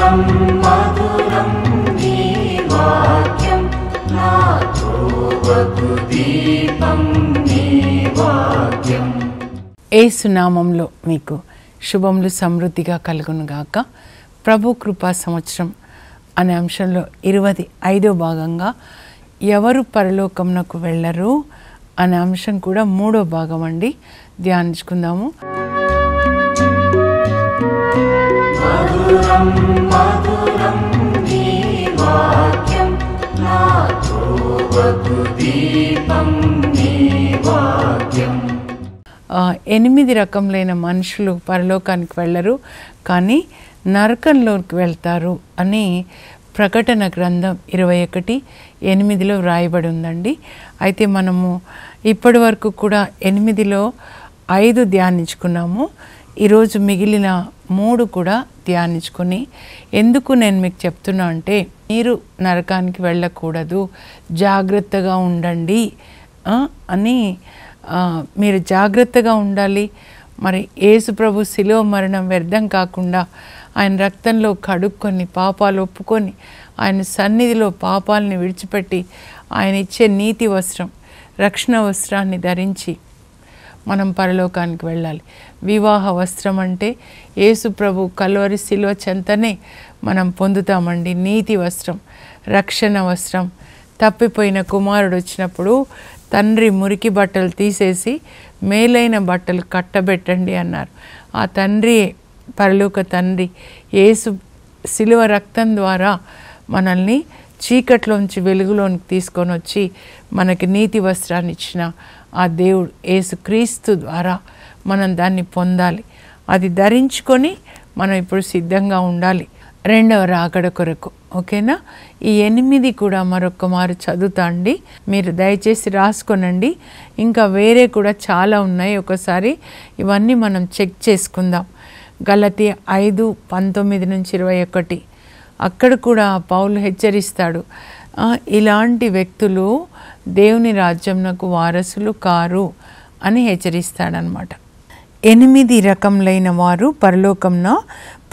మధురం మధురం నీ వాక్యం నా త్రోవకు దీపం నీ వాక్యం. యేసు నామంలో మీకు శుభములు సమృద్ధిగా కలుగునుగాక. ప్రభు కృపా సంవత్సరం అనే అంశంలో 25వ భాగంగా ఎవరు పరలోకమునకు వెళ్ళరు అనే అంశం కూడా 3వ భాగం అండి. ధ్యానించుకుందాము. మధురం మధురం నీ వాక్యం నా త్రోవకు దీపం నీ వాక్యం. 8 రకములైన మనుషులు పరలోకానికి వెళ్ళరు, కానీ నరకంలోకి వెళ్తారు అని ప్రకటన గ్రంథం 21:8 వ్రాయబడి ఉందండి. అయితే మనము ఇప్పటి వరకు కూడా 8లో 5 ధ్యానించుకున్నాము. ఈరోజు మిగిలిన 3 కూడా ధ్యానించుకొని, ఎందుకు నేను మీకు చెప్తున్నా అంటే మీరు నరకానికి వెళ్ళకూడదు, జాగ్రత్తగా ఉండండి అని. మీరు జాగ్రత్తగా ఉండాలి. మరి యేసు ప్రభు శిలువ మరణం వ్యర్థం కాకుండా ఆయన రక్తంలో కడుక్కొని పాపాలు ఒప్పుకొని ఆయన సన్నిధిలో పాపాలని విడిచిపెట్టి ఆయన ఇచ్చే నీతి వస్త్రం, రక్షణ వస్త్రాన్ని ధరించి మనం పరలోకానికి వెళ్ళాలి. వివాహ వస్త్రం అంటే యేసు ప్రభు కల్వరి శిలువ చెంతనే మనం పొందుతామండి. నీతి వస్త్రం, రక్షణ వస్త్రం. తప్పిపోయిన కుమారుడు వచ్చినప్పుడు తండ్రి మురికి బట్టలు తీసేసి మేలైన బట్టలు కట్టబెట్టండి అన్నారు. ఆ తండ్రి, పరలోక తండ్రి యేసు శిలువ రక్తం ద్వారా మనల్ని చీకట్లోంచి వెలుగులోనికి తీసుకొని వచ్చి మనకి నీతి వస్త్రాన్ని ఇచ్చిన ఆ దేవుడు యేసు క్రీస్తు ద్వారా మనం దాన్ని పొందాలి. అది ధరించుకొని మనం ఇప్పుడు సిద్ధంగా ఉండాలి రెండవ రాకడ కొరకు. ఓకేనా? ఈ 8 కూడా మరొక మారు చదువుతా అండి. మీరు దయచేసి రాసుకోనండి. ఇంకా వేరే కూడా చాలా ఉన్నాయి. ఒకసారి ఇవన్నీ మనం చెక్ చేసుకుందాం. గలతీ 5:19-21 అక్కడ కూడా పౌలు హెచ్చరిస్తాడు, ఇలాంటి వ్యక్తులు దేవుని రాజ్యంనకు వారసులు కారు అని హెచ్చరిస్తాడనమాట. 8 రకములైన వారు పరలోకంన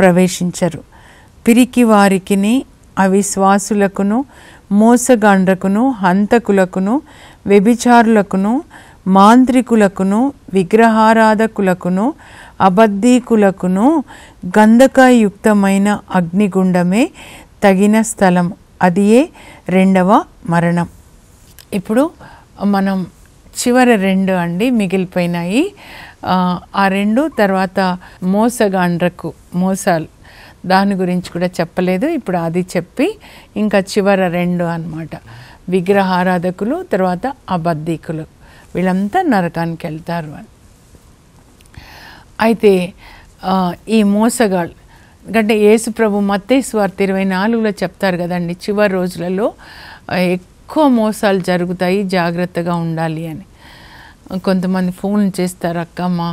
ప్రవేశించరు. పిరికి వారికిని, అవిశ్వాసులకును, మోసగాండ్రకును, హంతకులకును, వ్యభిచారులకును, మాంత్రికులకును, విగ్రహారాధకులకును, అబద్ధీకులకును గంధకయుక్తమైన అగ్నిగుండమే తగిన స్థలం, అదియే రెండవ మరణం. ఇప్పుడు మనం చివరి 2 అండి మిగిలిపోయినాయి. ఆ 2 తర్వాత మోసగాండ్రకు, మోసాలు, దాని గురించి కూడా చెప్పలేదు. ఇప్పుడు అది చెప్పి ఇంకా చివరి 2 అన్నమాట. విగ్రహారాధకులు, తర్వాత అబద్ధీకులు, వీళ్ళంతా నరకానికి వెళ్తారు అని. అయితే ఈ మోసగాళ్ళు అంటే యేసు ప్రభు మత్తయి సువార్త 24లో చెప్తారు కదండి, చివరి రోజులలో ఎక్కువ మోసాలు జరుగుతాయి, జాగ్రత్తగా ఉండాలి అని. కొంతమంది ఫోన్ చేస్తారు, అక్క మా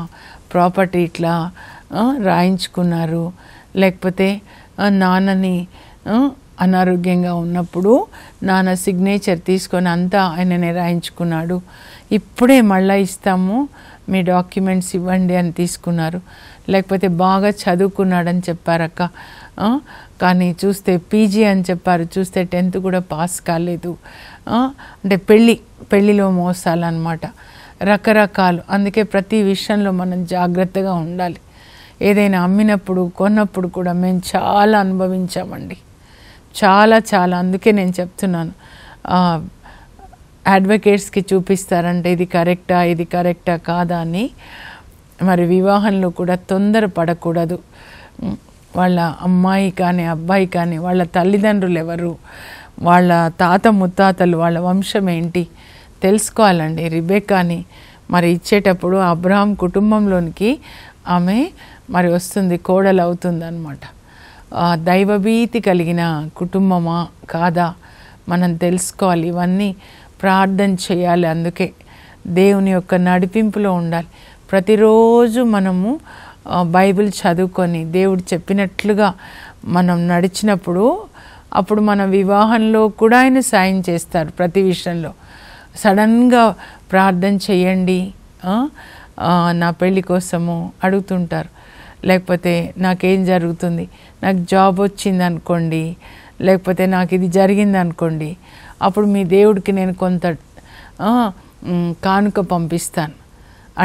ప్రాపర్టీ ఇట్లా రాయించుకున్నారు, లేకపోతే నాన్నని అనారోగ్యంగా ఉన్నప్పుడు నాన్న సిగ్నేచర్ తీసుకొని అంతా ఆయననే రాయించుకున్నాడు, ఇప్పుడే మళ్ళీ ఇస్తాము మీ డాక్యుమెంట్స్ ఇవ్వండి అని తీసుకున్నారు. లేకపోతే బాగా చదువుకున్నాడని చెప్పారక్క, కానీ చూస్తే పీజీ అని చెప్పారు, చూస్తే 10th కూడా పాస్ కాలేదు. అంటే పెళ్ళిలో మోసాలు అన్నమాట, రకరకాలు. అందుకే ప్రతి విషయంలో మనం జాగ్రత్తగా ఉండాలి. ఏదైనా అమ్మినప్పుడు, కొన్నప్పుడు కూడా మేము చాలా అనుభవించామండి, చాలా. అందుకే నేను చెప్తున్నాను, అడ్వకేట్స్కి చూపిస్తారంటే ఇది కరెక్టా కాదా అని. మరి వివాహంలో కూడా తొందర పడకూడదు. వాళ్ళ అమ్మాయి కానీ అబ్బాయి కానీ వాళ్ళ తల్లిదండ్రులు ఎవరు, వాళ్ళ తాత ముత్తాతలు, వాళ్ళ వంశం ఏంటి తెలుసుకోవాలండి. రిబెక్కాని మరి ఇచ్చేటప్పుడు అబ్రహాం కుటుంబంలోనికి ఆమె మరి వస్తుంది, కోడలు అవుతుంది అన్నమాట. దైవభీతి కలిగిన కుటుంబమా కాదా మనం తెలుసుకోవాలి. ఇవన్నీ ప్రార్థన చేయాలి. అందుకే దేవుని యొక్క నడిపింపులో ఉండాలి. ప్రతిరోజు మనము బైబిల్ చదువుకొని దేవుడు చెప్పినట్లుగా మనం నడిచినప్పుడు అప్పుడు మన వివాహంలో కూడా ఆయన సాయం చేస్తారు. ప్రతి విషయంలో సడన్గా ప్రార్థన చేయండి, నా పెళ్ళి కోసము అడుగుతుంటారు. లేకపోతే నాకేం జరుగుతుంది, నాకు జాబ్ వచ్చింది అనుకోండి, లేకపోతే నాకు ఇది జరిగింది అనుకోండి, అప్పుడు మీ దేవుడికి నేను కొంత కానుక పంపిస్తాను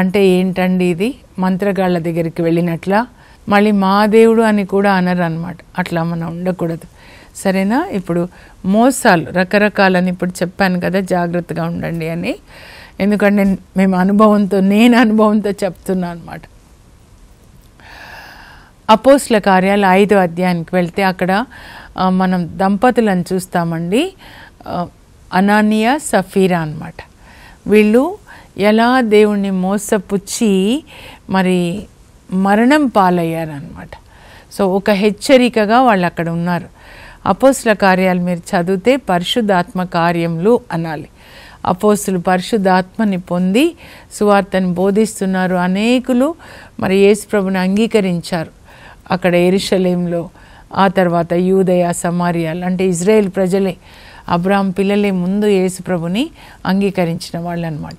అంటే ఏంటండి ఇది? మంత్రగాళ్ళ దగ్గరికి వెళ్ళినట్లా? మళ్ళీ మా దేవుడు అని కూడా అనరు అనమాట. అట్లా మనం ఉండకూడదు, సరేనా? ఇప్పుడు మోసాలు రకరకాలని ఇప్పుడు చెప్పాను కదా, జాగ్రత్తగా ఉండండి అని. ఎందుకంటే నేను అనుభవంతో చెప్తున్నా అనమాట. అపోస్తల కార్యాలు 5వ అధ్యాయానికి వెళ్తే అక్కడ మనం దంపతులను చూస్తామండి. అనానియా సఫీరా అన్నమాట. వీళ్ళు ఎలా దేవుణ్ణి మోసపుచ్చి మరి మరణం పాలయ్యారనమాట. సో ఒక హెచ్చరికగా వాళ్ళు అక్కడ ఉన్నారు. అపోస్తల కార్యాలు మీరు చదివితే పరిశుద్ధాత్మ కార్యములు అనాలి. అపోస్తులు పరిశుద్ధాత్మని పొంది సువార్తను బోధిస్తున్నారు. అనేకులు మరి యేసు ప్రభుని అంగీకరించారు అక్కడ యెరూషలేములో. ఆ తర్వాత యూదయ, సమారియాలు అంటే ఇజ్రాయేల్ ప్రజలే, అబ్రాహాం పిల్లలే ముందు యేసు ప్రభుని అంగీకరించిన వాళ్ళు అనమాట.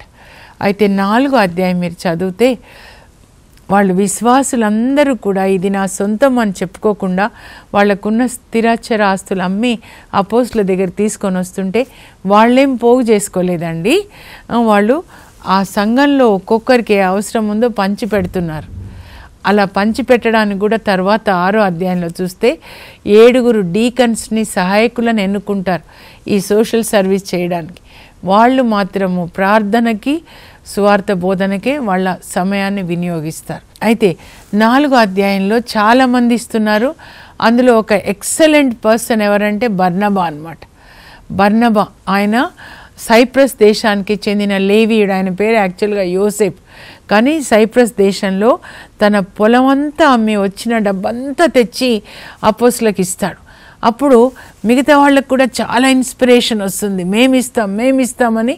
అయితే 4వ అధ్యాయం మీరు చదివితే వాళ్ళు విశ్వాసులందరూ కూడా ఇది నా సొంతం అని చెప్పుకోకుండా వాళ్ళకున్న స్థిరాచర ఆస్తులు అమ్మి అపోస్తుల దగ్గర తీసుకొని వస్తుంటే వాళ్ళేం పోగు చేసుకోలేదండి. వాళ్ళు ఆ సంఘంలో ఒక్కొక్కరికి ఏ అవసరం ఉందో పంచి పెడుతున్నారు. అలా పంచిపెట్టడానికి కూడా తర్వాత 6వ అధ్యాయంలో చూస్తే 7 డీకన్స్ని సహాయకులను ఎన్నుకుంటారు ఈ సోషల్ సర్వీస్ చేయడానికి. వాళ్ళు మాత్రము ప్రార్థనకి సువార్త బోధనకే వాళ్ళ సమయాన్ని వినియోగిస్తారు. అయితే 4వ అధ్యాయంలో చాలామంది ఇస్తున్నారు. అందులో ఒక ఎక్సలెంట్ పర్సన్ ఎవరంటే బర్నబా అన్నమాట. బర్నబా ఆయన సైప్రస్ దేశానికి చెందిన లేవీయుడు. ఆయన పేరు యాక్చువల్గా యోసేపు. కానీ సైప్రస్ దేశంలో తన పొలమంతా అమ్మి వచ్చిన డబ్బంతా తెచ్చి అపోస్తులకు ఇస్తాడు. అప్పుడు మిగతా వాళ్ళకు కూడా చాలా ఇన్స్పిరేషన్ వస్తుంది. మేమిస్తామని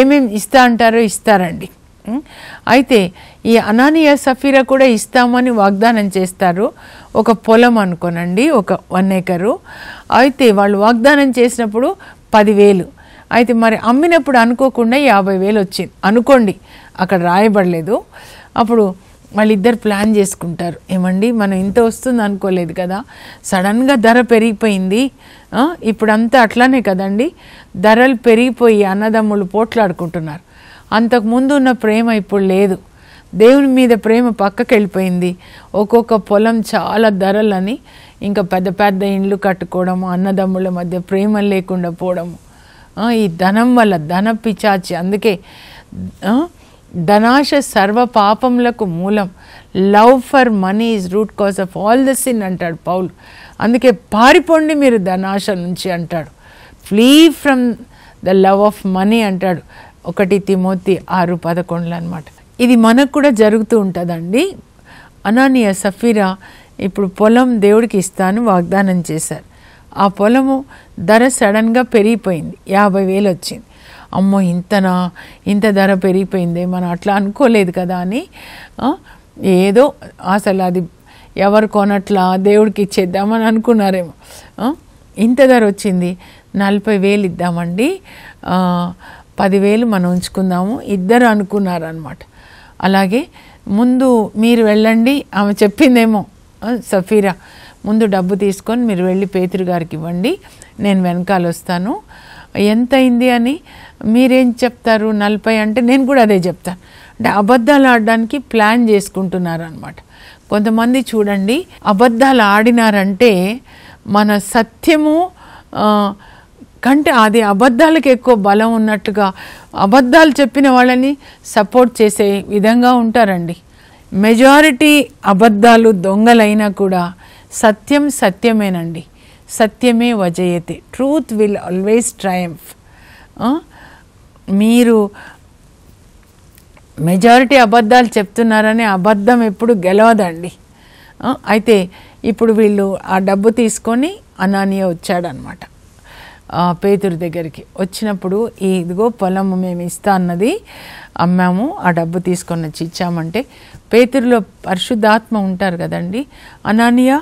ఏమేమి ఇస్తా అంటారో ఇస్తారండి. అయితే ఈ అనానియా సఫీరా కూడా ఇస్తామని వాగ్దానం చేస్తారు. ఒక పొలం అనుకోనండి, ఒక 1 ఎకరు. అయితే వాళ్ళు వాగ్దానం చేసినప్పుడు 10,000. అయితే మరి అమ్మినప్పుడు అనుకోకుండా 50,000 వచ్చింది అనుకోండి, అక్కడ రాయబడలేదు. అప్పుడు వాళ్ళిద్దరు ప్లాన్ చేసుకుంటారు, ఏమండి మనం ఇంత వస్తుంది అనుకోలేదు కదా, సడన్గా ధర పెరిగిపోయింది. ఇప్పుడంతా అట్లానే కదండి, ధరలు పెరిగిపోయి అన్నదమ్ములు పోట్లాడుకుంటున్నారు. అంతకుముందు ఉన్న ప్రేమ ఇప్పుడు లేదు. దేవుని మీద ప్రేమ పక్కకి వెళ్ళిపోయింది. ఒక్కొక్క పొలం చాలా ధరలని, ఇంకా పెద్ద పెద్ద ఇండ్లు కట్టుకోవడము, అన్నదమ్ముల మధ్య ప్రేమ లేకుండా పోవడము. ఈ ధనం వల్ల ధన పిచాచి. అందుకే ధనాశ సర్వ పాపములకు మూలం. Love for money is root cause of all the sin అంటాడు పౌలు. అందుకే పారిపోండి మీరు ధనాశ నుంచి అంటాడు. Flea from the love of money అంటాడు 1 తిమోతి 6:11 అనమాట. ఇది మనకు కూడా జరుగుతూ ఉంటుందండి. అనానియా సఫీరా ఇప్పుడు పొలం దేవుడికి ఇస్తాను వాగ్దానం చేశారు. ఆ పొలము ధర సడన్గా పెరిగిపోయింది, 50,000 వచ్చింది. అమ్మో ఇంత ధర పెరిగిపోయింది, మనం అట్లా అనుకోలేదు కదా అని ఏదో అసలు అది ఎవరు కొనట్లా దేవుడికి ఇచ్చేద్దామని అనుకున్నారేమో. ఇంత ధర వచ్చింది, 40,000 ఇద్దామండి, 10,000 మనం ఉంచుకుందాము, ఇద్దరు అనుకున్నారనమాట. అలాగే ముందు మీరు వెళ్ళండి, ఆమె చెప్పిందేమో సఫీరా, ముందు డబ్బు తీసుకొని మీరు వెళ్ళి పేతురు గారికి ఇవ్వండి, నేను వెనకాల వస్తాను. ఎంత అయింది అని మీరేం చెప్తారు? 40 అంటే నేను కూడా అదే చెప్తాను. అంటే అబద్ధాలు ఆడడానికి ప్లాన్ చేసుకుంటున్నారు అనమాట. కొంతమంది చూడండి, అబద్ధాలు ఆడినారంటే మన సత్యము కంటే అది అబద్ధాలకు ఎక్కువ బలం ఉన్నట్టుగా అబద్ధాలు చెప్పిన వాళ్ళని సపోర్ట్ చేసే విధంగా ఉంటారండి. మెజారిటీ అబద్ధాలు దొంగలైనా కూడా సత్యం సత్యమేనండి. సత్యమే వజయతే, ట్రూత్ విల్ ఆల్వేస్ ట్రయంఫ్. మీరు మెజారిటీ అబద్ధాలు చెప్తున్నారని అబద్ధం ఎప్పుడు గెలవదండి. అయితే ఇప్పుడు వీళ్ళు ఆ డబ్బు తీసుకొని అనానియా వచ్చాడనమాట పేతురు దగ్గరికి. వచ్చినప్పుడు ఇదిగో పొలము మేము ఇస్తా అన్నది అమ్మాము, ఆ డబ్బు తీసుకొని వచ్చి ఇచ్చామంటే పేతురులో పరిశుద్ధాత్మ ఉంటారు కదండి. అనానియా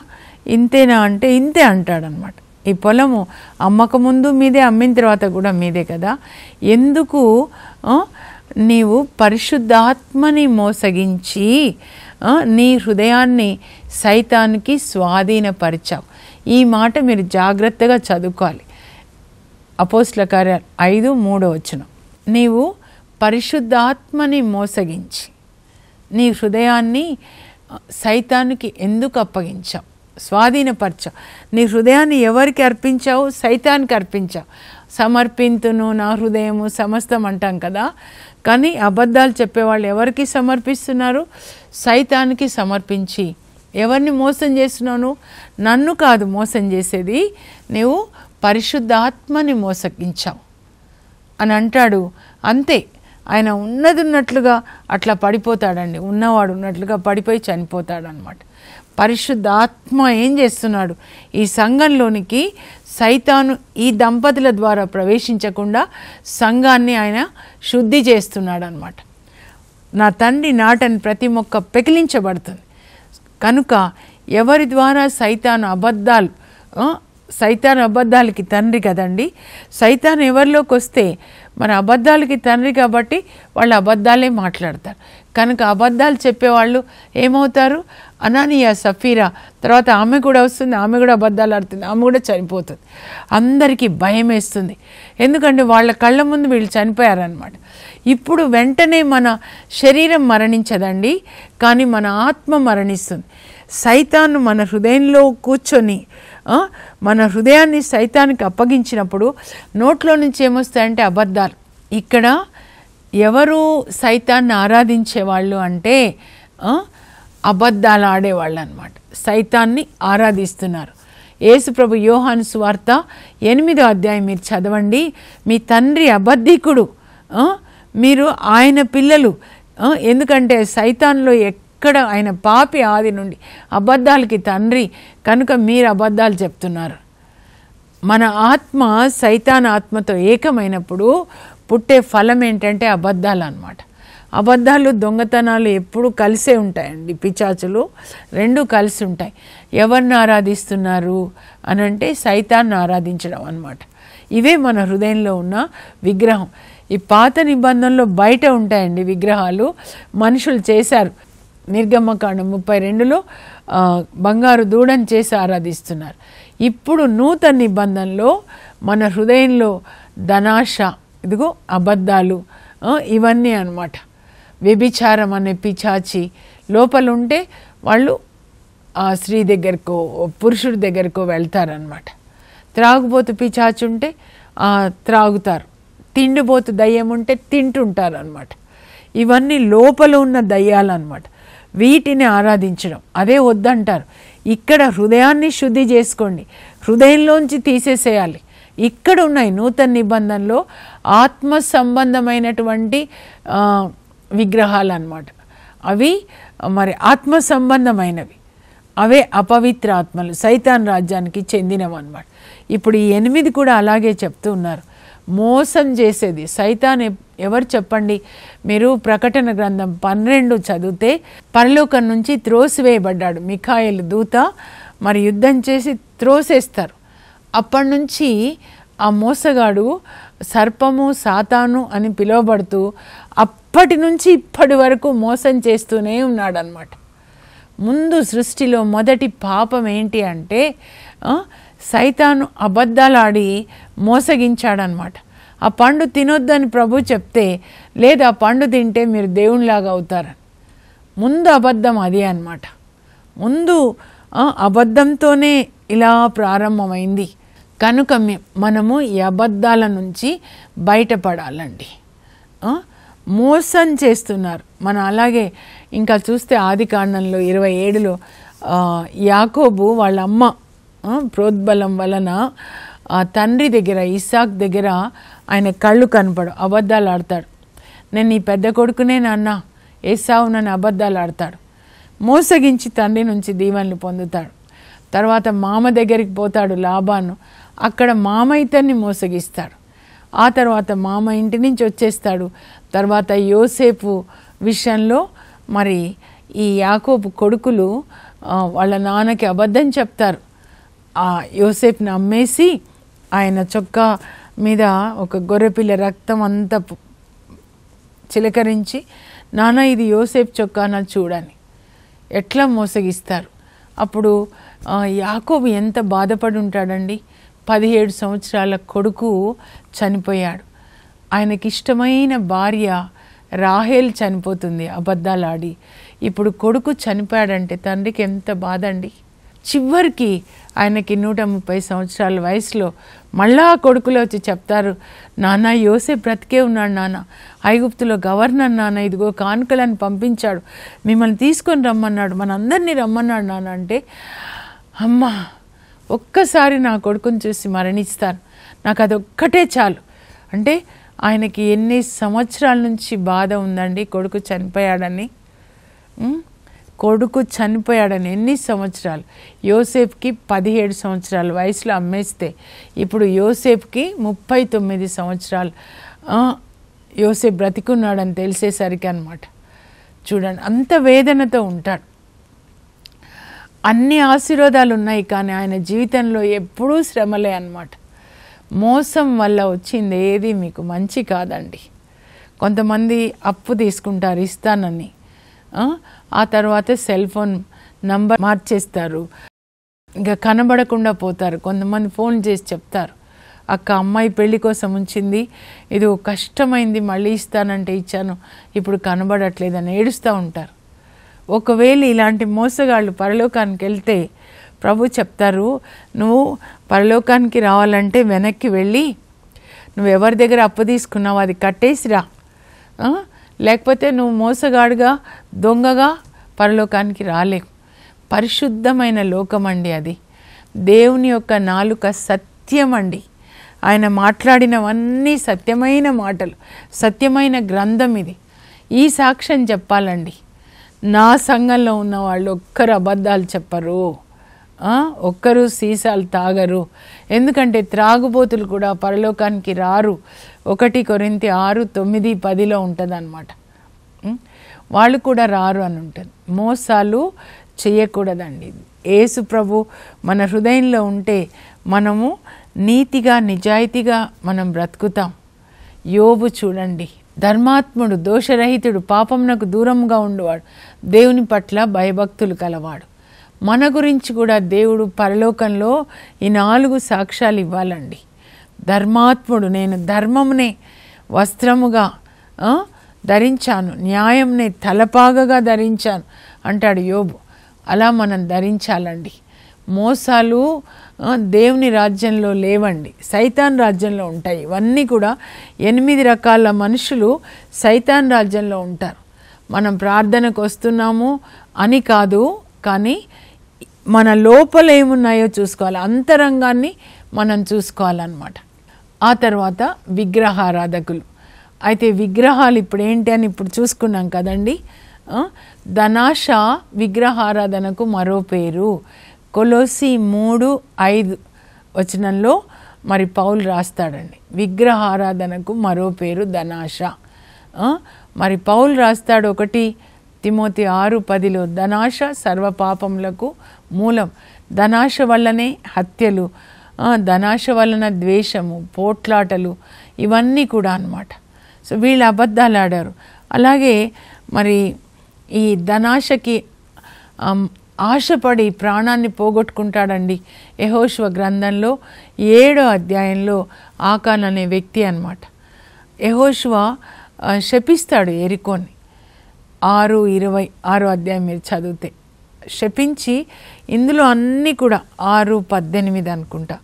ఇంతేనా అంటే ఇంతే అంటాడనమాట. ఈ పొలము అమ్మక ముందు మీదే, అమ్మిన తర్వాత కూడా మీదే కదా, ఎందుకు నీవు పరిశుద్ధాత్మని మోసగించి నీ హృదయాన్ని సైతానికి స్వాధీనపరిచావు. ఈ మాట మీరు జాగ్రత్తగా చదువుకోవాలి. అపోస్తల కార్యాలు 5:3 నీవు పరిశుద్ధాత్మని మోసగించి నీ హృదయాన్ని సైతానికి ఎందుకు అప్పగించావు? స్వాధీనపరచావు. నీ హృదయాన్ని ఎవరికి అర్పించావు? సైతానికి అర్పించావు. సమర్పింతును నా హృదయము సమస్తం అంటాం కదా, కానీ అబద్ధాలు చెప్పేవాళ్ళు ఎవరికి సమర్పిస్తున్నారు? సైతానికి సమర్పించి. ఎవరిని మోసం చేస్తున్నావు? నన్ను కాదు మోసం చేసేది, నీవు పరిశుద్ధాత్మని మోసగించావు అని అంటాడు. అంతే, ఆయన ఉన్నట్లుగా అట్లా పడిపోతాడండి. ఉన్నవాడు ఉన్నట్లుగా పడిపోయి చనిపోతాడనమాట. పరిశుద్ధాత్మ ఏం చేస్తున్నాడు? ఈ సంఘంలోనికి సైతాను ఈ దంపతుల ద్వారా ప్రవేశించకుండా సంఘాన్ని ఆయన శుద్ధి చేస్తున్నాడు అనమాట. నా తండ్రి నాటని ప్రతి మొక్క పెకిలించబడుతుంది. కనుక ఎవరి ద్వారా సైతాను అబద్ధాలకి తండ్రి కదండి. సైతాను ఎవరిలోకి వస్తే మన అబద్ధాలకి తండ్రి కాబట్టి వాళ్ళు అబద్ధాలే మాట్లాడతారు. కనుక అబద్ధాలు చెప్పేవాళ్ళు ఏమవుతారు? అనానియా, సఫీరా, తర్వాత ఆమె కూడా వస్తుంది, ఆమె కూడా అబద్ధాలు ఆడుతుంది, ఆమె కూడా చనిపోతుంది. అందరికీ భయం వేస్తుంది. ఎందుకంటే వాళ్ళ కళ్ళ ముందు వీళ్ళు చనిపోయారనమాట. ఇప్పుడు వెంటనే మన శరీరం మరణించదండి, కానీ మన ఆత్మ మరణిస్తుంది. సైతాను మన హృదయంలో కూర్చొని మన హృదయాన్ని సైతానికి అప్పగించినప్పుడు నోట్లో నుంచి ఏమొస్తాయంటే అబద్ధాలు. ఇక్కడ ఎవరు సైతాన్ని ఆరాధించేవాళ్ళు అంటే అబద్ధాలు ఆడేవాళ్ళు అనమాట. సైతాన్ని ఆరాధిస్తున్నారు. యేసుప్రభు యోహాను సువార్త 8వ అధ్యాయం మీరు చదవండి. మీ తండ్రి అబద్ధికుడు, మీరు ఆయన పిల్లలు. ఎందుకంటే సైతాన్లో ఎక్కడ ఆయన పాపి ఆది నుండి అబద్ధాలకి తండ్రి, కనుక మీరు అబద్ధాలు చెప్తున్నారు. మన ఆత్మ సైతాన్ ఆత్మతో ఏకమైనప్పుడు పుట్టే ఫలం ఏంటంటే అబద్ధాలు అన్నమాట. అబద్ధాలు, దొంగతనాలు ఎప్పుడు కలిసే ఉంటాయండి. పిచాచులు రెండు కలిసి ఉంటాయి. ఎవరిని ఆరాధిస్తున్నారు అని అంటే సైతాన్ని ఆరాధించడం అన్నమాట. ఇవే మన హృదయంలో ఉన్న విగ్రహం. ఈ పాత నిబంధనలో బయట ఉంటాయండి విగ్రహాలు, మనుషులు చేశారు. నిర్గమకాండం 32లో బంగారు దూడని చేసి ఆరాధిస్తున్నారు. ఇప్పుడు నూతన నిబంధనలో మన హృదయంలో ధనాశ, ఇదిగో అబద్ధాలు, ఇవన్నీ అన్నమాట. వ్యభిచారం అనే పిచాచి లోపల ఉంటే వాళ్ళు ఆ స్త్రీ దగ్గరకో పురుషుడి దగ్గరకో వెళ్తారనమాట. త్రాగుబోతు పిచాచి ఉంటే త్రాగుతారు, తిండిబోతు దయ్యం ఉంటే తింటుంటారు అనమాట. ఇవన్నీ లోపల ఉన్న దయ్యాలు అనమాట. వీటిని ఆరాధించడం అదే వద్దంటారు. ఇక్కడ హృదయాన్ని శుద్ధి చేసుకోండి, హృదయంలోంచి తీసేసేయాలి. ఇక్కడ ఉన్నాయి నూతన నిబంధనలో ఆత్మ సంబంధమైనటువంటి విగ్రహాలు అన్నమాట. అవి మరి ఆత్మ సంబంధమైనవి, అవే అపవిత్ర ఆత్మలు, సైతాన్ రాజ్యానికి చెందినవి అన్నమాట. ఇప్పుడు ఈ 8 కూడా అలాగే చెప్తూ ఉన్నారు. మోసం చేసేది సైతాన్ ఎవరు చెప్పండి? మీరు ప్రకటన గ్రంథం 12 చదివితే పరలోకం నుంచి త్రోసివేయబడ్డాడు మిఖాయేలు దూత. మరి యుద్ధం చేసి త్రోసేస్తారు. అప్పటి నుంచి ఆ మోసగాడు సర్పము, సాతాను అని పిలువబడుతూ అప్పటి నుంచి ఇప్పటి వరకు మోసం చేస్తూనే ఉన్నాడనమాట. ముందు సృష్టిలో మొదటి పాపం ఏంటి అంటే సైతాను అబద్ధాలు ఆడి మోసగించాడనమాట. ఆ పండు తినొద్దని ప్రభు చెప్తే, లేదు ఆ పండు తింటే మీరు దేవునిలాగా అవుతారని. ముందు అబద్ధం అదే అన్నమాట. ముందు అబద్ధంతోనే ఇలా ప్రారంభమైంది. కనుక మనము ఈ అబద్ధాల నుంచి బయటపడాలండి. మోసం చేస్తున్నారు మన. అలాగే ఇంకా చూస్తే ఆదికాండంలో 27లో యాకోబు వాళ్ళ అమ్మ ప్రోద్బలం వలన ఆ తండ్రి దగ్గర ఇస్సాక్ దగ్గర ఆయన కళ్ళు కనపడు, అబద్ధాలు ఆడతాడు. నేను నీ పెద్ద కొడుకునే నాన్న, ఏసావు నన్ను అబద్ధాలు ఆడతాడు. మోసగించి తండ్రి నుంచి దీవెనలు పొందుతాడు. తర్వాత మామ దగ్గరికి పోతాడు లాబాను, అక్కడ మామ ఇతన్ని మోసగిస్తాడు. ఆ తర్వాత మామ ఇంటి నుంచి వచ్చేస్తాడు. తర్వాత యోసేపు విషయంలో మరి ఈ యాకోబు కొడుకులు వాళ్ళ నాన్నకి అబద్ధం చెప్తారు. ఆ యోసేపుని అమ్మేసి ఆయన చొక్కా మీద ఒక గొర్రెపిల్ల రక్తం అంతా చిలకరించి, నాన్న ఇది యోసేపు చొక్కా నా చూడని. ఎట్లా మోసగిస్తారు. అప్పుడు యాకోబు ఎంత బాధపడి ఉంటాడండి. 17 సంవత్సరాల కొడుకు చనిపోయాడు. ఆయనకిష్టమైన భార్య రాహేల్ చనిపోతుంది అబద్ధాలాడి. ఇప్పుడు కొడుకు చనిపోయాడంటే తండ్రికి ఎంత బాధ అండి. చివరికి ఆయనకి 130 సంవత్సరాల వయసులో మళ్ళా కొడుకులు వచ్చి చెప్తారు, నాన్న యోసేపు బ్రతికే ఉన్నాడు నాన్న, ఐగుప్తులో గవర్నర్ నాన్న, ఇదిగో కానుకలను పంపించాడు, మిమ్మల్ని తీసుకొని రమ్మన్నాడు, మనందరినీ రమ్మన్నాడు నాన్న అంటే, అమ్మ ఒక్కసారి నా కొడుకుని చూసి మరణిస్తాను, నాకు అదొక్కటే చాలు అంటే ఆయనకి ఎన్ని సంవత్సరాల నుంచి బాధ ఉందండి కొడుకు చనిపోయాడని. కొడుకు చనిపోయాడని ఎన్ని సంవత్సరాలు. యోసేపుకి 17 సంవత్సరాల వయసులో అమ్మేస్తే ఇప్పుడు యోసేపుకి 39 సంవత్సరాలు యోసేపు బ్రతికున్నాడని తెలిసేసరికి అన్నమాట. చూడండి అంత వేదనతో ఉంటాడు. అన్ని ఆశీర్వాదాలు ఉన్నాయి కానీ ఆయన జీవితంలో ఎప్పుడూ శ్రమలే అన్నమాట. మోసం వల్ల వచ్చింది ఏది మీకు మంచి కాదండి. కొంతమంది అప్పు తీసుకుంటారు ఇస్తానని, ఆ తర్వాత సెల్ ఫోన్ నంబర్ మార్చేస్తారు, ఇంకా కనబడకుండా పోతారు. కొంతమంది ఫోన్ చేసి చెప్తారు, అక్క అమ్మాయి పెళ్లి కోసం ఉంచింది, ఇది కష్టమైంది, మళ్ళీ ఇస్తానంటే ఇచ్చాను, ఇప్పుడు కనబడట్లేదని ఏడుస్తూ ఉంటారు. ఒకవేళ ఇలాంటి మోసగాళ్ళు పరలోకానికి వెళ్తే ప్రభు చెప్తారు, నువ్వు పరలోకానికి రావాలంటే వెనక్కి వెళ్ళి నువ్వు ఎవరి దగ్గర అప్పు తీసుకున్నావు అది కట్టేసిరా, లేకపోతే నువ్వు మోసగాడుగా దొంగగా పరలోకానికి రాలేవు. పరిశుద్ధమైన లోకం అండి అది. దేవుని యొక్క నాలుక సత్యం అండి. ఆయన మాట్లాడినవన్నీ సత్యమైన మాటలు, సత్యమైన గ్రంథం ఇది. ఈ సాక్ష్యం చెప్పాలండి. నా సంఘంలో ఉన్న వాళ్ళు ఒక్కరు అబద్ధాలు చెప్పరు, ఒక్కరు సీసాలు తాగరు. ఎందుకంటే త్రాగుబోతులు కూడా పరలోకానికి రారు. 1 కొరింథీ 6:9-10 ఉంటుంది అన్నమాట. వాళ్ళు కూడా రారు అని ఉంటుంది. మోసాలు చేయకూడదండి. యేసు ప్రభు మన హృదయంలో ఉంటే మనము నీతిగా నిజాయితీగా మనం బ్రతుకుతాం. యోబు చూడండి, ధర్మాత్ముడు, దోషరహితుడు, పాపమునకు దూరంగా ఉండేవాడు, దేవుని పట్ల భయభక్తులు కలవాడు. మన గురించి కూడా దేవుడు పరలోకంలో ఈ 4 సాక్ష్యాలు ఇవ్వాలండి. ధర్మాత్ముడు, నేను ధర్మమునే వస్త్రముగా ధరించాను, న్యాయంనే తలపాగగా ధరించాను అంటాడు యోబు. అలా మనం ధరించాలండి. మోసాలు దేవుని రాజ్యంలో లేవండి, సైతాన్ రాజ్యంలో ఉంటాయి. ఇవన్నీ కూడా 8 రకాల మనుషులు సైతాన్ రాజ్యంలో ఉంటారు. మనం ప్రార్థనకు వస్తున్నాము అని కాదు, కానీ మన లోపల ఏమున్నాయో చూసుకోవాలి, అంతరంగాన్ని మనం చూసుకోవాలన్నమాట. ఆ తర్వాత విగ్రహారాధకులు. అయితే విగ్రహాలు ఇప్పుడు ఏంటి అని ఇప్పుడు చూసుకున్నాం కదండి. ధనాశ విగ్రహారాధనకు మరో పేరు. కొలొస్సీ 3:5 మరి పౌలు రాస్తాడండి, విగ్రహారాధనకు మరో పేరు ధనాశ. మరి పౌలు రాస్తాడు 1 తిమోతి 6:10 ధనాశ సర్వపాపములకు మూలం. ధనాశ వల్లనే హత్యలు, ధనాశ వలన ద్వేషము, పోట్లాటలు, ఇవన్నీ కూడా అన్నమాట. సో వీళ్ళు అబద్ధాలు ఆడారు. అలాగే మరి ఈ ధనాశకి ఆశపడి ప్రాణాన్ని పోగొట్టుకుంటాడండి. యెహోషువ గ్రంథంలో 7వ అధ్యాయంలో ఆకాన్ అనే వ్యక్తి అన్నమాట. యెహోషువ శపిస్తాడు ఎరికోని. 6:26 అధ్యాయం మీరు చదివితే శపించి, ఇందులో అన్నీ కూడా 6:18 అనుకుంటా,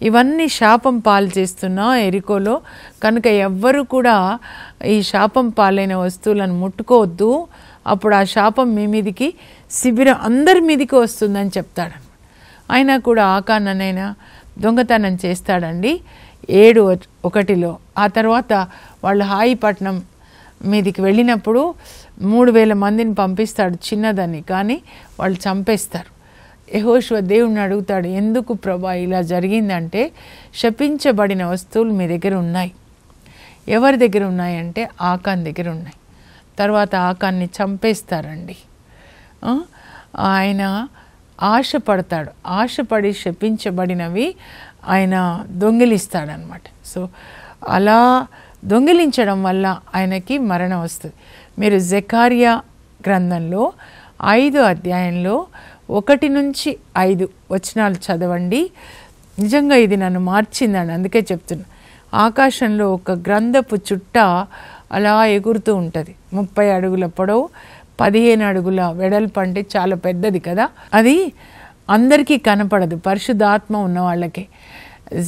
ఇవన్నీ శాపం పాలు చేస్తున్నా ఎరికోలో, కనుక ఎవ్వరు కూడా ఈ శాపం పాలైన వస్తువులను ముట్టుకోవద్దు, అప్పుడు ఆ శాపం మీ మీదికి శిబిరం అందరి మీదికి వస్తుందని చెప్తాడు. అయినా కూడా ఆకాననైనా దొంగతనం చేస్తాడండి 7:1. ఆ తర్వాత వాళ్ళు హాయిపట్నం మీదికి వెళ్ళినప్పుడు 3000 మందిని పంపిస్తాడు చిన్నదని, కానీ వాళ్ళు చంపేస్తారు. యెహోషువ దేవుణ్ణి అడుగుతాడు, ఎందుకు ప్రభా ఇలా జరిగిందంటే, శపించబడిన వస్తువులు మీ దగ్గర ఉన్నాయి. ఎవరి దగ్గర ఉన్నాయంటే ఆకాన్ దగ్గర ఉన్నాయి. తర్వాత ఆకాన్ని చంపేస్తారండి. ఆయన ఆశపడతాడు, ఆశపడి శపించబడినవి ఆయన దొంగిలిస్తాడనమాట. సో అలా దొంగిలించడం వల్ల ఆయనకి మరణం వస్తుంది. మీరు జకర్యా గ్రంథంలో 5వ అధ్యాయంలో 1 నుంచి 5 వచనాలు చదవండి. నిజంగా ఇది నన్ను మార్చిందని అందుకే చెప్తున్నా. ఆకాశంలో ఒక గ్రంథపు చుట్ట అలా ఎగురుతూ ఉంటుంది. 30 అడుగుల పొడవు, 15 అడుగుల వెడల్పు, అంటే చాలా పెద్దది కదా. అది అందరికీ కనపడదు, పరిశుద్ధాత్మ ఉన్న వాళ్ళకే.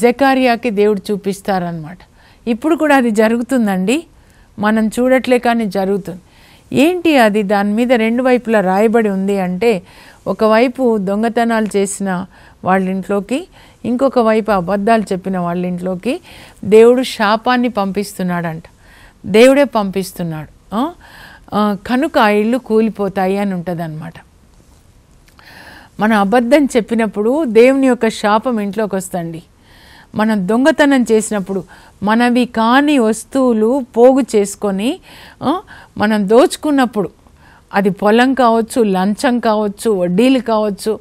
జకర్యాకి దేవుడు చూపిస్తారనమాట. ఇప్పుడు కూడా అది జరుగుతుందండి, మనం చూడట్లే కానీ జరుగుతుంది. ఏంటి అది? దాని మీద 2 వైపులా రాయబడి ఉంది. అంటే ఒకవైపు దొంగతనాలు చేసిన వాళ్ళ ఇంట్లోకి, ఇంకొక వైపు అబద్ధాలు చెప్పిన వాళ్ళ ఇంట్లోకి దేవుడు శాపాన్ని పంపిస్తున్నాడంట. దేవుడే పంపిస్తున్నాడు. కనుక ఆ ఇళ్ళు కూలిపోతాయి అని ఉంటుంది అన్నమాట. మనం అబద్ధం చెప్పినప్పుడు దేవుని యొక్క శాపం ఇంట్లోకి వస్తుంది. మనం దొంగతనం చేసినప్పుడు మనవి కాని వస్తువులు పోగు చేసుకొని మనం దోచుకున్నప్పుడు, అది పొలం కావచ్చు, లంచం కావచ్చు, వడ్డీలు కావచ్చు,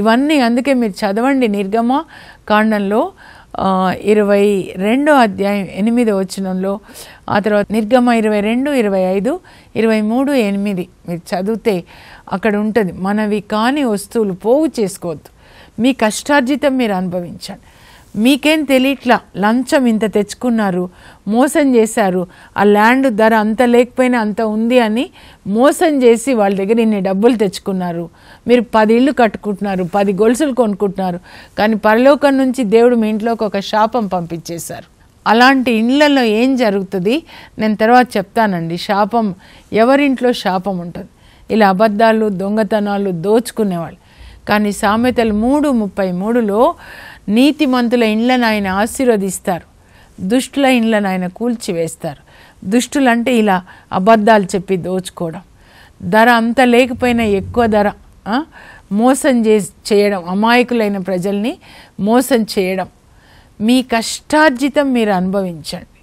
ఇవన్నీ. అందుకే మీరు చదవండి నిర్గమ కాండంలో 22వ అధ్యాయం 8వ వచనంలో, ఆ తర్వాత నిర్గమ 22, 25, 23, 8 మీరు చదివితే అక్కడ ఉంటుంది, మనవి కాని వస్తువులు పోగు చేసుకోవద్దు, మీ కష్టార్జితం మీరు అనుభవించండి. మీకేం తెలియట్లా, లంచం ఇంత తెచ్చుకున్నారు, మోసం చేశారు, ఆ ల్యాండ్ ధర అంత లేకపోయినా అంత ఉంది అని మోసం చేసి వాళ్ళ దగ్గర ఇన్ని డబ్బులు తెచ్చుకున్నారు. మీరు 10 ఇళ్ళు కట్టుకుంటున్నారు, 10 గొలుసులు కొనుక్కుంటున్నారు, కానీ పరలోకం నుంచి దేవుడు మీ ఇంట్లోకి ఒక శాపం పంపించేశారు. అలాంటి ఇళ్లలో ఏం జరుగుతుంది నేను తర్వాత చెప్తానండి. శాపం, ఎవరింట్లో శాపం ఉంటుంది, ఇలా అబద్ధాలు, దొంగతనాలు, దోచుకునేవాళ్ళు. కానీ సామెతలు 3:33లో నీతిమంతుల ఇండ్లను ఆయన ఆశీర్వదిస్తారు, దుష్టుల ఇండ్లను ఆయన కూల్చివేస్తారు. దుష్టులంటే ఇలా అబద్ధాలు చెప్పి దోచుకోవడం, ధర అంత లేకపోయినా ఎక్కువ ధర మోసం చేయడం, అమాయకులైన ప్రజల్ని మోసం చేయడం. మీ కష్టార్జితం మీరు అనుభవించండి,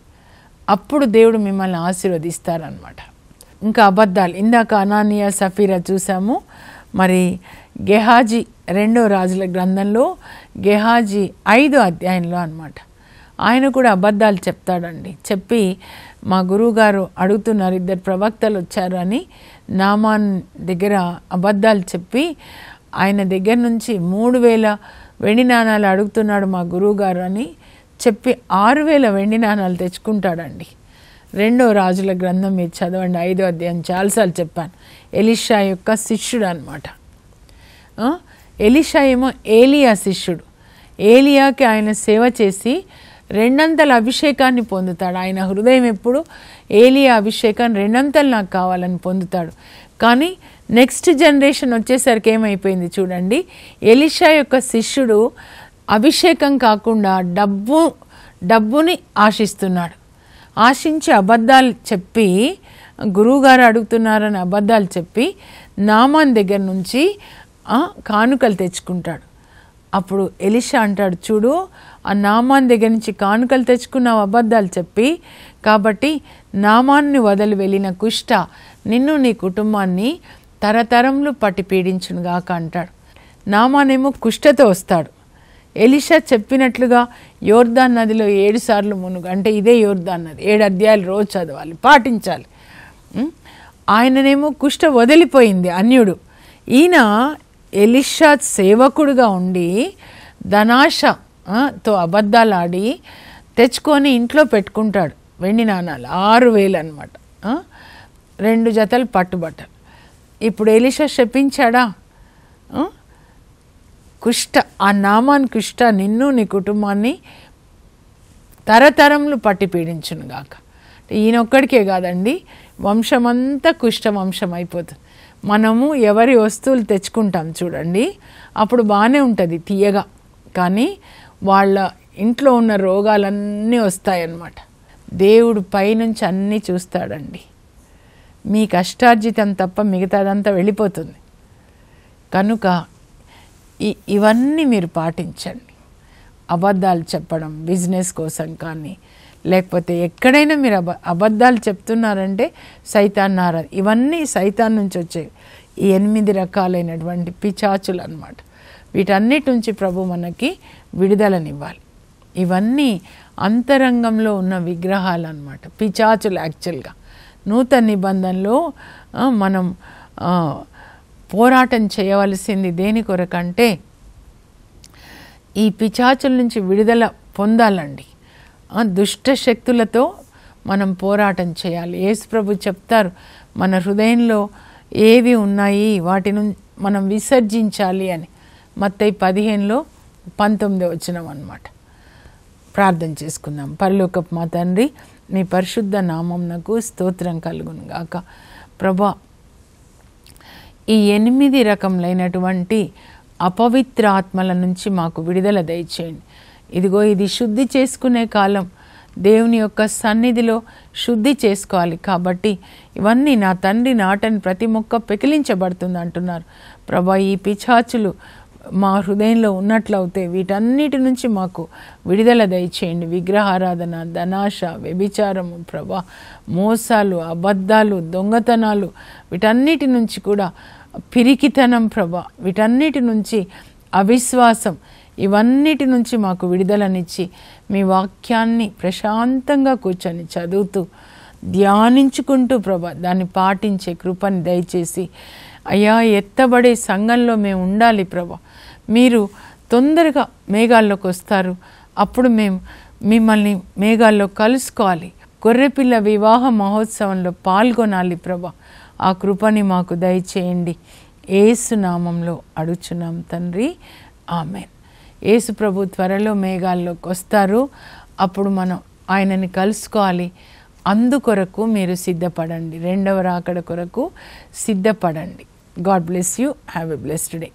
అప్పుడు దేవుడు మిమ్మల్ని ఆశీర్వదిస్తారనమాట. ఇంకా అబద్ధాలు, ఇందాక అనానియా సఫీరా చూసాము. మరి గెహాజీ 2వ రాజుల గ్రంథంలో గెహాజీ 5వ అధ్యాయంలో అన్నమాట, ఆయన కూడా అబద్ధాలు చెప్తాడండి. చెప్పి మా గురువుగారు అడుగుతున్నారు, 2 ప్రవక్తలు వచ్చారు అని నామాన్ దగ్గర అబద్ధాలు చెప్పి ఆయన దగ్గర నుంచి 3000 వెండి నాణాలు అడుగుతున్నాడు మా గురువుగారు అని చెప్పి 6000 వెండి నాణాలు తెచ్చుకుంటాడండి. 2వ రాజుల గ్రంథం మీరు చదవండి, 5వ అధ్యాయం. చాలాసార్లు చెప్పాను, ఎలీషా యొక్క శిష్యుడు అనమాట. ఎలీషా ఏమో ఏలియా శిష్యుడు. ఏలియాకి ఆయన సేవ చేసి 2 అభిషేకాన్ని పొందుతాడు. ఆయన హృదయం ఎప్పుడు ఏలియా అభిషేకం 2 నాకు కావాలని పొందుతాడు. కానీ నెక్స్ట్ జనరేషన్ వచ్చేసరికి ఏమైపోయింది చూడండి, ఎలీషా యొక్క శిష్యుడు అభిషేకం కాకుండా డబ్బుని ఆశిస్తున్నాడు. ఆశించి అబద్ధాలు చెప్పి, గురువుగారు అడుగుతున్నారని అబద్ధాలు చెప్పి నామాన్ దగ్గర నుంచి కానుకలు తెచ్చుకుంటాడు. అప్పుడు ఎలీషా అంటాడు, చూడు ఆ నామాన్ దగ్గర నుంచి కానుకలు తెచ్చుకున్నావు అబద్ధాలు చెప్పి, కాబట్టి నామాన్ని వదిలి వెళ్ళిన కుష్ట నిన్ను నీ కుటుంబాన్ని తరతరములు పట్టి పీడించునుగాక అంటాడు. నామానేమో కుష్ఠతో వస్తాడు. ఎలీషా చెప్పినట్లుగా యోర్దాన్ నదిలో 7 సార్లు మునుగు, అంటే ఇదే యోర్దాన్ నది, 7 అధ్యాయాలు రోజు చదవాలి, పాటించాలి. ఆయననేమో కుష్ఠ వదిలిపోయింది, అన్యుడు. ఈయన ఎలీషా సేవకుడుగా ఉండి ధనాశతో అబద్ధాలు ఆడి తెచ్చుకొని ఇంట్లో పెట్టుకుంటాడు. వెండి నాణాలు 6000 అనమాట, 2 జతలు పట్టుబట్టలు. ఇప్పుడు ఎలీషా శపించాడా? కుష్ఠ, ఆ నామాన్ కుష్ఠ నిన్ను నీ కుటుంబాన్ని తరతరములు పట్టి పీడించునుగాక. ఈయనొక్కడికే కాదండి, వంశమంతా కుష్ఠ వంశం అయిపోతుంది. మనము ఎవరి వస్తువులు తెచ్చుకుంటాం చూడండి, అప్పుడు బాగానే ఉంటుంది తీయగా, కానీ వాళ్ళ ఇంట్లో ఉన్న రోగాలన్నీ వస్తాయన్నమాట. దేవుడు పైనుంచి అన్నీ చూస్తాడండి. మీ కష్టార్జితం తప్ప మిగతాదంతా వెళ్ళిపోతుంది. కనుక ఇవన్నీ మీరు పాటించండి. అబద్ధాలు చెప్పడం బిజినెస్ కోసం కానీ, లేకపోతే ఎక్కడైనా మీరు అబద్ధాలు చెప్తున్నారంటే సైతాన్ నారాధ, ఇవన్నీ సైతాన్ నుంచి వచ్చేవి. ఈ 8 రకాలైనటువంటి పిచాచులు అన్నమాట. వీటన్నిటి నుంచి ప్రభు మనకి విడుదలనివ్వాలి. ఇవన్నీ అంతరంగంలో ఉన్న విగ్రహాలు అన్నమాట, పిచాచులు. యాక్చువల్గా నూతన నిబంధనలో మనం పోరాటం చేయవలసింది దేని కొరకంటే ఈ పిశాచుల నుంచి విడుదల పొందాలండి. దుష్ట శక్తులతో మనం పోరాటం చేయాలి. యేసుప్రభు చెప్తారు, మన హృదయంలో ఏవి ఉన్నాయి వాటిని మనం విసర్జించాలి అని. మత్తయి 15:19 అన్నమాట. ప్రార్థన చేసుకుందాం. పరలోకపు మా తండ్రి, నీ పరిశుద్ధ నామమునకు స్తోత్రం కలుగును గాక. ప్రభా, ఈ 8 రకములైనటువంటి అపవిత్ర ఆత్మల నుంచి మాకు విడుదల దయచేయండి. ఇదిగో ఇది శుద్ధి చేసుకునే కాలం, దేవుని యొక్క సన్నిధిలో శుద్ధి చేసుకోవాలి. కాబట్టి ఇవన్నీ నా తండ్రి నాటని ప్రతి మొక్క పెకిలించబడుతుంది అంటున్నారు. ప్రభా, ఈ పిశాచులు మా హృదయంలో ఉన్నట్లయితే వీటన్నిటి నుంచి మాకు విడుదల దయచేయండి. విగ్రహారాధన, ధనాశ, వ్యభిచారము, ప్రభా, మోసాలు, అబద్ధాలు, దొంగతనాలు, వీటన్నిటి నుంచి కూడా పిరికితనం, ప్రభా, వీటన్నిటి నుంచి అవిశ్వాసం, ఇవన్నిటి నుంచి మాకు విడుదలనిచ్చి మీ వాక్యాన్ని ప్రశాంతంగా కూర్చొని చదువుతూ ధ్యానించుకుంటూ ప్రభా దాన్ని పాటించే కృపని దయచేసి అయ్యా, ఎత్తబడే సంఘంలో మేము ఉండాలి ప్రభా. మీరు తొందరగా మేఘాల్లోకి వస్తారు, అప్పుడు మేము మిమ్మల్ని మేఘాల్లో కలుసుకోవాలి. గొర్రెపిల్ల వివాహ మహోత్సవంలో పాల్గొనాలి ప్రభా. ఆ కృపని మాకు దయచేయండి. యేసు నామంలో అడుగుచున్నాం తండ్రి, ఆమెన్. యేసు ప్రభు త్వరలో మేఘాల్లోకి వస్తారు, అప్పుడు మనం ఆయనని కలుసుకోవాలి. అందుకొరకు మీరు సిద్ధపడండి, రెండవ రాకడ కొరకు సిద్ధపడండి. God bless you. Have a blessed day.